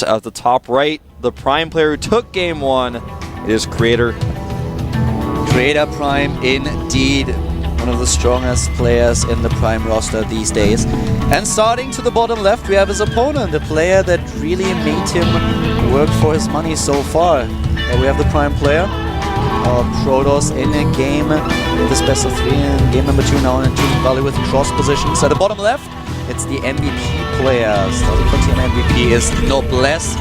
At the top right, the Prime player who took game one is Creator. Creator Prime, indeed. One of the strongest players in the Prime roster these days. And starting to the bottom left, we have his opponent, the player that really made him work for his money so far. We have the Prime player, Protoss in a game, in this best of 3 in game number 2 now in Team Valley with cross positions. At the bottom left, it's the MVP player. Starting for team MVP is Noblesse.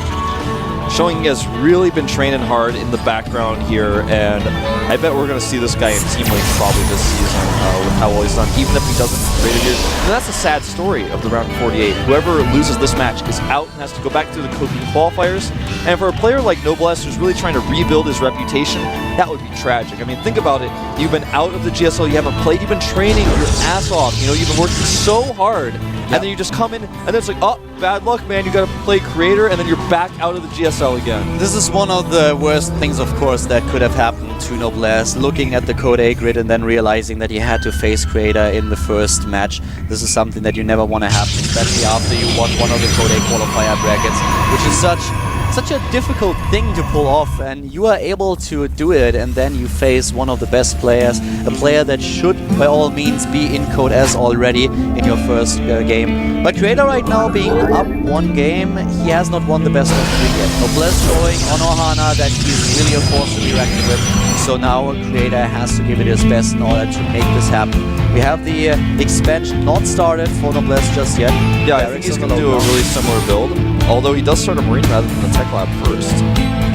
Showing he has really been training hard in the background here, and I bet we're going to see this guy in Team League probably this season with how well he's done, even if he doesn't trade it here. And that's a sad story of the round 48. Whoever loses this match is out and has to go back to the Kobe qualifiers. And for a player like Noblesse who's really trying to rebuild his reputation, that would be tragic. I mean, think about it. You've been out of the GSL, you haven't played, you've been training your ass off. You know, you've been working so hard. And then you just come in, and then it's like, oh, bad luck, man. You got to play Creator, and then you're back out of the GSL again. This is one of the worst things, of course, that could have happened to Noblesse. Looking at the Code A grid and then realizing that he had to face Creator in the first match. This is something that you never want to happen, especially after you won one of the Code A qualifier brackets, which is such a difficult thing to pull off, and you are able to do it, and then you face one of the best players, a player that should by all means be in Code S already in your first game. But Creator right now being up one game, he has not won the best of 3 yet. Noblesse showing on Ohana that he's really a force to be reckoned with, so now Creator has to give it his best in order to make this happen. We have the expansion not started for Noblesse just yet. Yeah, I think he's going to do a really similar build, although he does start a Marine rather than the Tech Lab first.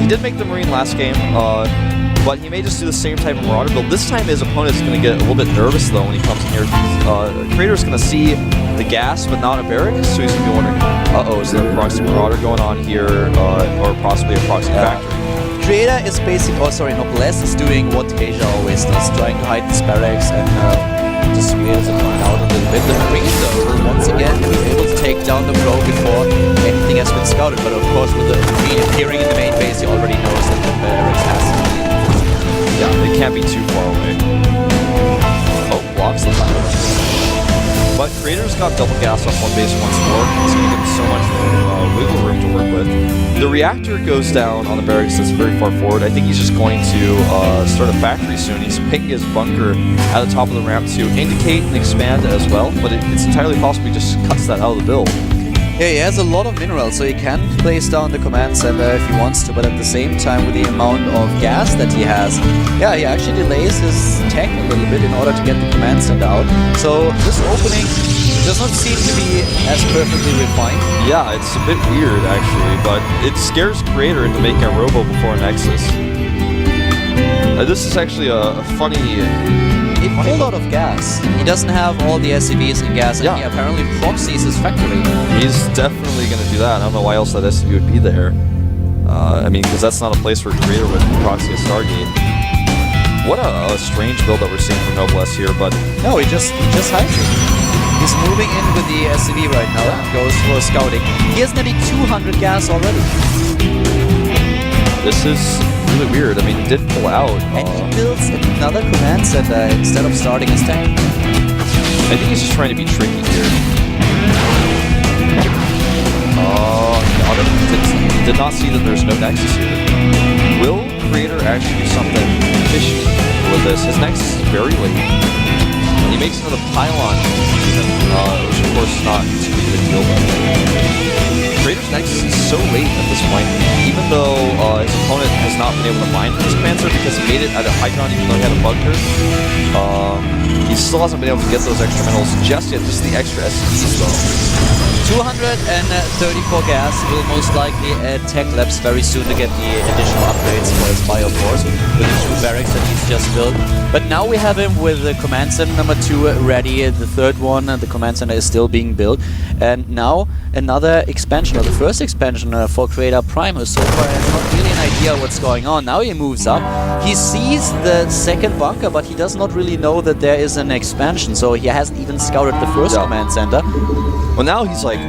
He did make the Marine last game, but he may just do the same type of Marauder build. This time his opponent is going to get a little bit nervous though when he comes in here. Creator's going to see the gas but not a barracks, so he's going to be wondering, uh-oh, is there a proxy Marauder going on here, or possibly a proxy factory? Creator is basically, Noblesse is doing what Asia always does, trying to hide his barracks and just wheels it out a little bit. The Marine though will once again be able to take down the Pro before anything has been scouted, but of course with the Marine appearing in the main base, he already knows that the barracks has to be. Yeah, they can't be too far away. Oh, blocks the fire. But Creator's got double gas off one base once more. It's going to give him so much wiggle room to work with. The reactor goes down on the barracks that's very far forward. I think he's just going to start a factory soon. He's picking his bunker at the top of the ramp to indicate and expand as well, but it's entirely possible he just cuts that out of the build. Yeah, he has a lot of minerals, so he can place down the command center if he wants to, but at the same time, with the amount of gas that he has, yeah, he actually delays his tech a little bit in order to get the command center out. So this opening does not seem to be as perfectly refined. Yeah, it's a bit weird actually, but it scares Creator into making a robo before a Nexus. This is actually a funny... A full lot of gas. He doesn't have all the SCVs in gas, and he apparently proxies his factory. He's definitely going to do that. I don't know why else that SCV would be there. I mean, because that's not a place for Creator with proxy a Stargate. What a strange build that we're seeing from Noblesse here, but... No, he just hides it. He's moving in with the SCV right now and goes for scouting. He has nearly 200 gas already. This is really weird. I mean, he did pull out. And he builds another command center instead of starting his tank. I think he's just trying to be tricky here. Oh, got him. Did not see that there's no Nexus here. Will Creator actually do something fishy with this? His Nexus is very late. He makes another pylon, which of course is not too big of a deal, but Creator's Nexus is so late at this point, even though his opponent has not been able to mine his command center because he made it at a high ground even though he had a bunker. He still hasn't been able to get those extra minerals just yet, just the extra SCVs though. 234 gas will most likely add tech labs very soon to get the additional upgrades for his bio force with the 2 barracks that he's just built. But now we have him with the command center number 2 ready, the third one, the command center is still being built. And now another expansion, or the first expansion for Creator Prime, who so far has not really an idea what's going on. Now he moves up, he sees the second bunker, but he does not really know that there is an expansion, so he hasn't even scouted the first command center. Well, now he's like,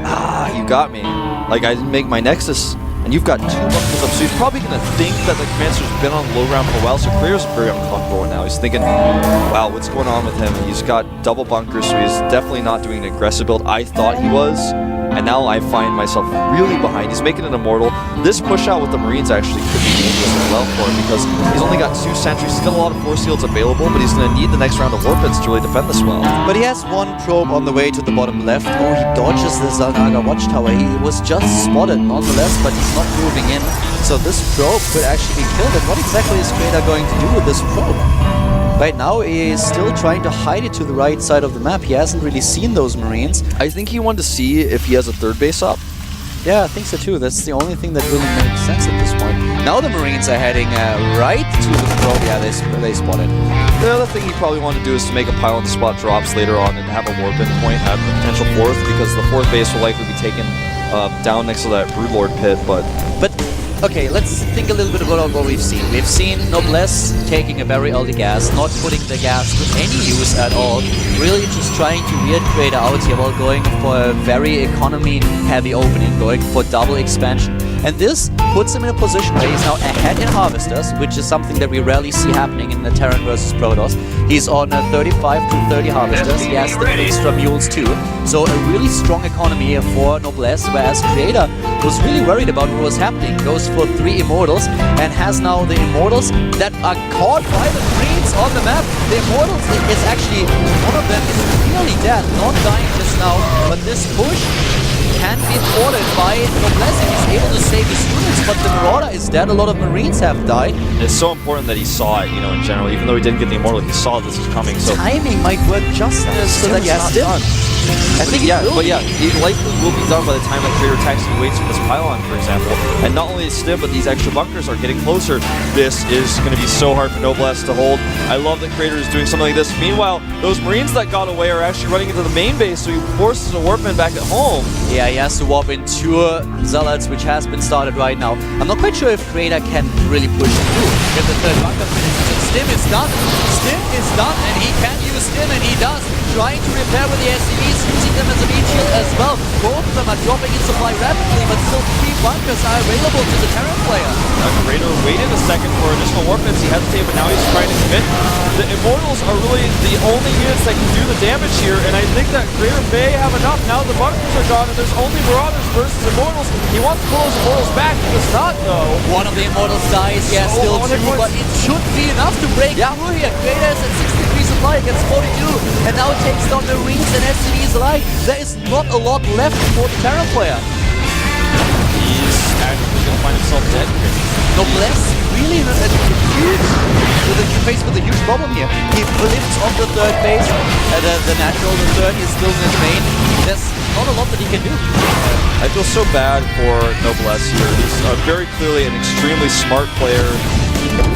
you got me. Like, I didn't make my Nexus, and you've got 2 bunkers up, so he's probably going to think that the command center's been on the low ground for a while, so Creator's very uncomfortable now. He's thinking, wow, what's going on with him? He's got double bunkers, so he's definitely not doing an aggressive build. I thought he was, and and now I find myself really behind. He's making an immortal. This push out with the Marines actually could be dangerous as well for him because he's only got 2 sentries. He's got a lot of force fields available, but he's going to need the next round of warpits to really defend this well. But he has one probe on the way to the bottom left. Oh, he dodges the Zalnaga watchtower. He was just spotted nonetheless, but he's not moving in. So this probe could actually be killed. And what exactly is Krader going to do with this probe? Right now, he is still trying to hide it to the right side of the map. He hasn't really seen those Marines. I think he wanted to see if he has a third base up. Yeah, I think so too. That's the only thing that really makes sense at this point. Now the Marines are heading right to the probe. Yeah, they spotted. The other thing he probably wanted to do is to make a pile on the spot drops later on and have a warp in point at the potential 4th, because the 4th base will likely be taken down next to that Broodlord pit, but okay, let's think a little bit about what we've seen. We've seen Noblesse taking a very early gas, not putting the gas to any use at all, really just trying to weird Krader out here while going for a very economy-heavy opening, going for double expansion. And this puts him in a position where he's now ahead in Harvesters, which is something that we rarely see happening in the Terran versus Protoss. He's on 35 to 30 Harvesters. He has the extra mules too. So a really strong economy here for Noblesse, whereas Krader was really worried about what was happening. Goes for 3 Immortals and has now the Immortals that are caught by the Marines on the map. The Immortals is actually, one of them is really dead, not dying just now, but this push can be thwarted by Noblesse. He's able to save his units, but the Marauder is dead. A lot of Marines have died. It's so important that he saw it, you know, in general. Even though he didn't get the Immortal, he saw this is coming. So timing might work just so that he has Stim. I think it likely will be done by the time that Krader attacks and waits for this pylon, for example. And not only is Stim, but these extra bunkers are getting closer. This is going to be so hard for Noblesse to hold. I love that Krader is doing something like this. Meanwhile, those Marines that got away are actually running into the main base, so he forces a warpman back at home. Yeah, he has to warp into Zealots, which has been started right now. I'm not quite sure if Krader can really push through. Get the third bunker finished, and Stim is done. Stim is done, and he can use Stim, and he does. Trying to repair with the SCVs, using them as a meat shield as well. Both of them are dropping in supply rapidly, but still 3 bunkers are available to the Terran player. Krader waited a second for additional warpments. He hesitated, but now he's trying to commit. The Immortals are really the only units that can do the damage here, and I think that Krader may have enough. Now the bunkers are gone, and there's only Marauders versus Immortals. He wants to pull those Immortals back. He does not, though. One of the Immortals dies. He has still 2, but it should be enough to break through here. Krader is at 63 supply against 42, and now takes down the Marines and SCVs alike. There is not a lot left for the Terran player. He's actually going to find himself dead. Noblesse really faced with a huge problem here. He flips on the 3rd base. The natural, the 3rd is still in his main. There's not a lot that he can do. I feel so bad for Noblesse here. He's very clearly an extremely smart player.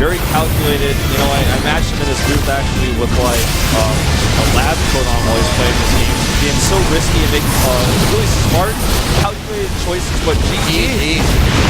Very calculated. You know, I matched him in his booth actually with like a lab coat on while he's playing this game. Being so risky and making really smart, calculated choices, but GG.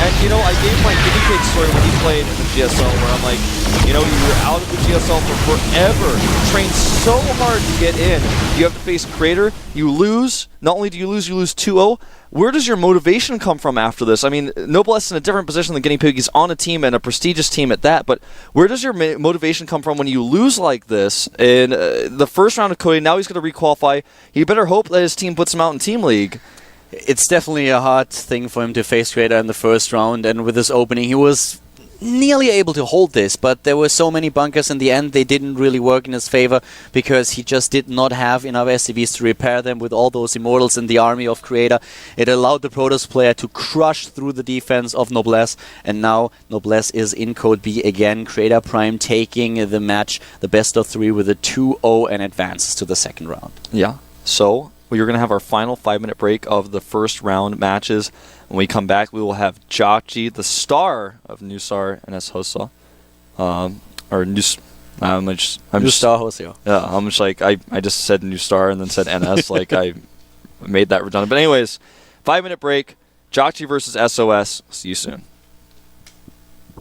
And you know, I gave my guinea pig story when he played in the GSL, where I'm like, you know, you were out of the GSL for forever, trained so hard to get in. You have to face Krader, you lose. Not only do you lose 2-0. Where does your motivation come from after this? I mean, Noblesse is in a different position than Guinea Pig. He's on a team, and a prestigious team at that, but where does your motivation come from when you lose like this in the first round of coding? Now he's going to requalify. He better hope that his team puts him out in Team League. It's definitely a hard thing for him to face Krader in the first round, and with this opening, he was nearly able to hold this, but there were so many bunkers in the end, they didn't really work in his favor because he just did not have enough SCVs to repair them with all those Immortals in the army of Krader. It allowed the Protoss player to crush through the defense of Noblesse, and now Noblesse is in Code B again. Krader Prime taking the match, the best of 3 with a 2-0 and advances to the second round. Yeah, so we're going to have our final 5-minute break of the first round matches. When we come back, we will have Jockey, the star of New Star and Hosa. Or New Star Hosa. Yeah, I'm just like, I just said New Star and then said NS, like I made that redundant. But anyways, 5-minute break, Jockey versus SOS. See you soon.